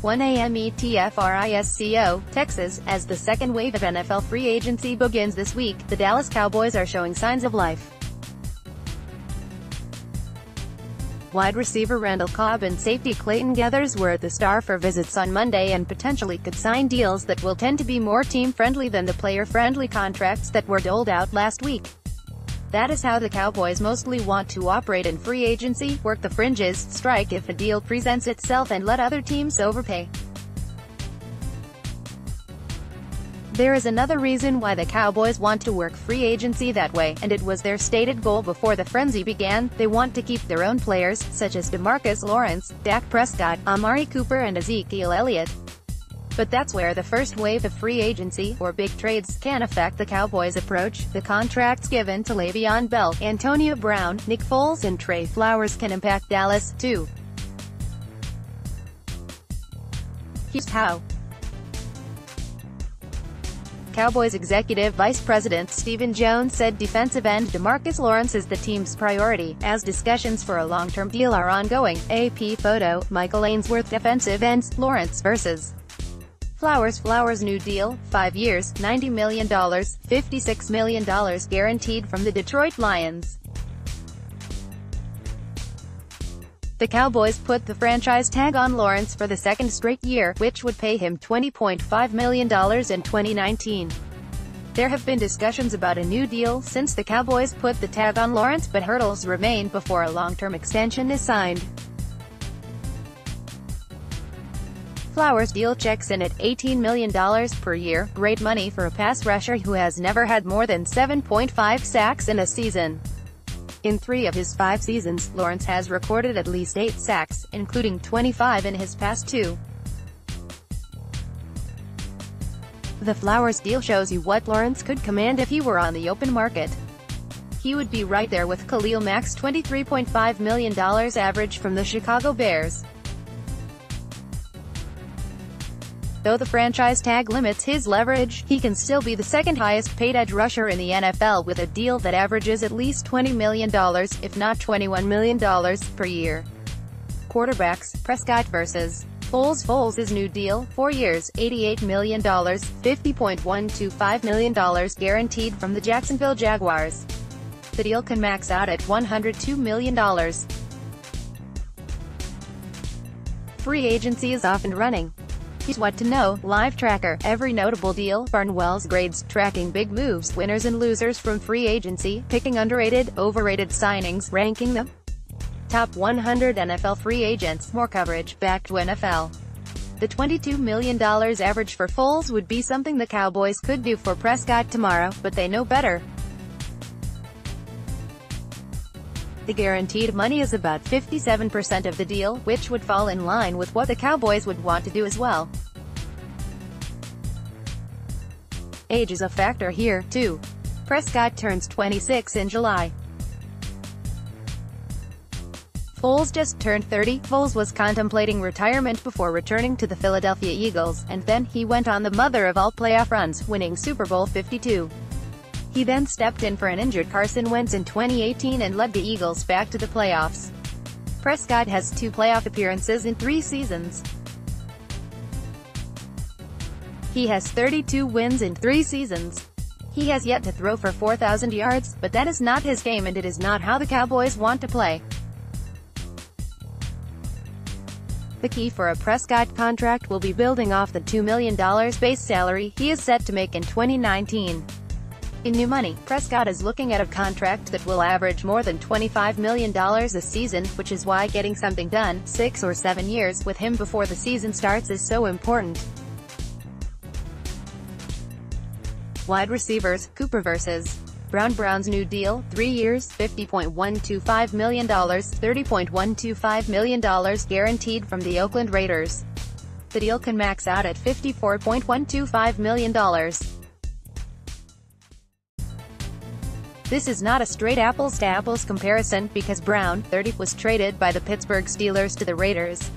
1 a.m. ETFRISCO, Texas. As the second wave of NFL free agency begins this week, the Dallas Cowboys are showing signs of life. Wide receiver Randall Cobb and safety Clayton Geathers were at the Star for visits on Monday and potentially could sign deals that will tend to be more team-friendly than the player-friendly contracts that were doled out last week. That is how the Cowboys mostly want to operate in free agency: work the fringes, strike if a deal presents itself, and let other teams overpay. There is another reason why the Cowboys want to work free agency that way, and it was their stated goal before the frenzy began. They want to keep their own players, such as DeMarcus Lawrence, Dak Prescott, Amari Cooper and Ezekiel Elliott. But that's where the first wave of free agency, or big trades, can affect the Cowboys' approach. The contracts given to Le'Veon Bell, Antonio Brown, Nick Foles and Trey Flowers can impact Dallas, too. Here's how. Cowboys Executive Vice President Stephen Jones said defensive end DeMarcus Lawrence is the team's priority, as discussions for a long-term deal are ongoing. AP photo, Michael Ainsworth. Defensive ends, Lawrence vs. Flowers new deal, 5 years, $90 million, $56 million guaranteed from the Detroit Lions. The Cowboys put the franchise tag on Lawrence for the second straight year, which would pay him $20.5 million in 2019. There have been discussions about a new deal since the Cowboys put the tag on Lawrence, but hurdles remain before a long-term extension is signed. Flowers' deal checks in at $18 million per year, great money for a pass rusher who has never had more than 7.5 sacks in a season. In 3 of his 5 seasons, Lawrence has recorded at least 8 sacks, including 25 in his past 2. The Flowers deal shows you what Lawrence could command if he were on the open market. He would be right there with Khalil Mack's $23.5 million average from the Chicago Bears. Though the franchise tag limits his leverage, he can still be the second highest paid edge rusher in the NFL with a deal that averages at least $20 million, if not $21 million, per year. Quarterbacks, Prescott vs. Foles' new deal, 4 years, $88 million, $50.125 million guaranteed from the Jacksonville Jaguars. The deal can max out at $102 million. Free agency is off and running. Here's what to know. Live tracker, every notable deal, Barnwell's grades, tracking big moves, winners and losers from free agency, picking underrated, overrated signings, ranking them. Top 100 NFL free agents, more coverage, back to NFL. The $22 million average for Foles would be something the Cowboys could do for Prescott tomorrow, but they know better. The guaranteed money is about 57% of the deal, which would fall in line with what the Cowboys would want to do as well. Age is a factor here, too. Prescott turns 26 in July. Foles just turned 30. Foles was contemplating retirement before returning to the Philadelphia Eagles, and then he went on the mother of all playoff runs, winning Super Bowl 52. He then stepped in for an injured Carson Wentz in 2018 and led the Eagles back to the playoffs. Prescott has 2 playoff appearances in 3 seasons. He has 32 wins in 3 seasons. He has yet to throw for 4,000 yards, but that is not his game and it is not how the Cowboys want to play. The key for a Prescott contract will be building off the $2 million base salary he is set to make in 2019. In new money, Prescott is looking at a contract that will average more than $25 million a season, which is why getting something done, 6 or 7 years, with him before the season starts is so important. Wide receivers, Cooper vs. Brown's new deal, 3 years, $50.125 million, $30.125 million guaranteed from the Oakland Raiders. The deal can max out at $54.125 million. This is not a straight apples-to-apples comparison, because Brown, 30, was traded by the Pittsburgh Steelers to the Raiders.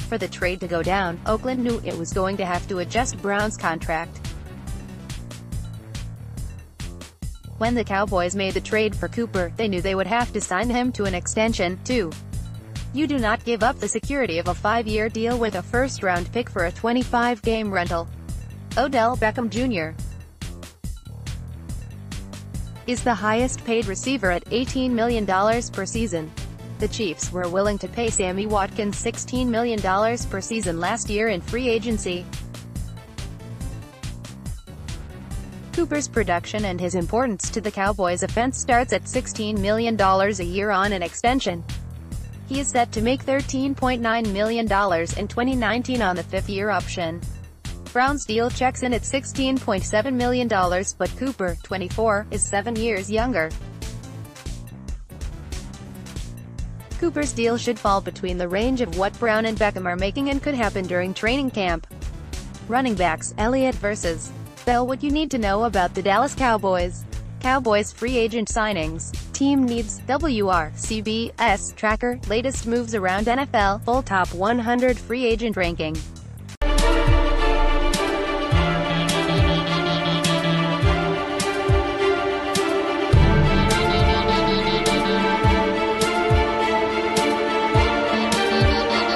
For the trade to go down, Oakland knew it was going to have to adjust Brown's contract. When the Cowboys made the trade for Cooper, they knew they would have to sign him to an extension, too. You do not give up the security of a 5-year deal with a first-round pick for a 25-game rental. Odell Beckham Jr. is the highest-paid receiver at $18 million per season. The Chiefs were willing to pay Sammy Watkins $16 million per season last year in free agency. Cooper's production and his importance to the Cowboys offense starts at $16 million a year on an extension. He is set to make $13.9 million in 2019 on the 5th-year option. Brown's deal checks in at $16.7 million, but Cooper, 24, is 7 years younger. Cooper's deal should fall between the range of what Brown and Beckham are making and could happen during training camp. Running backs, Elliott vs. Bell. What you need to know about the Dallas Cowboys. Cowboys free agent signings. Team needs. WRCBS tracker. Latest moves around NFL. Full top 100 free agent ranking.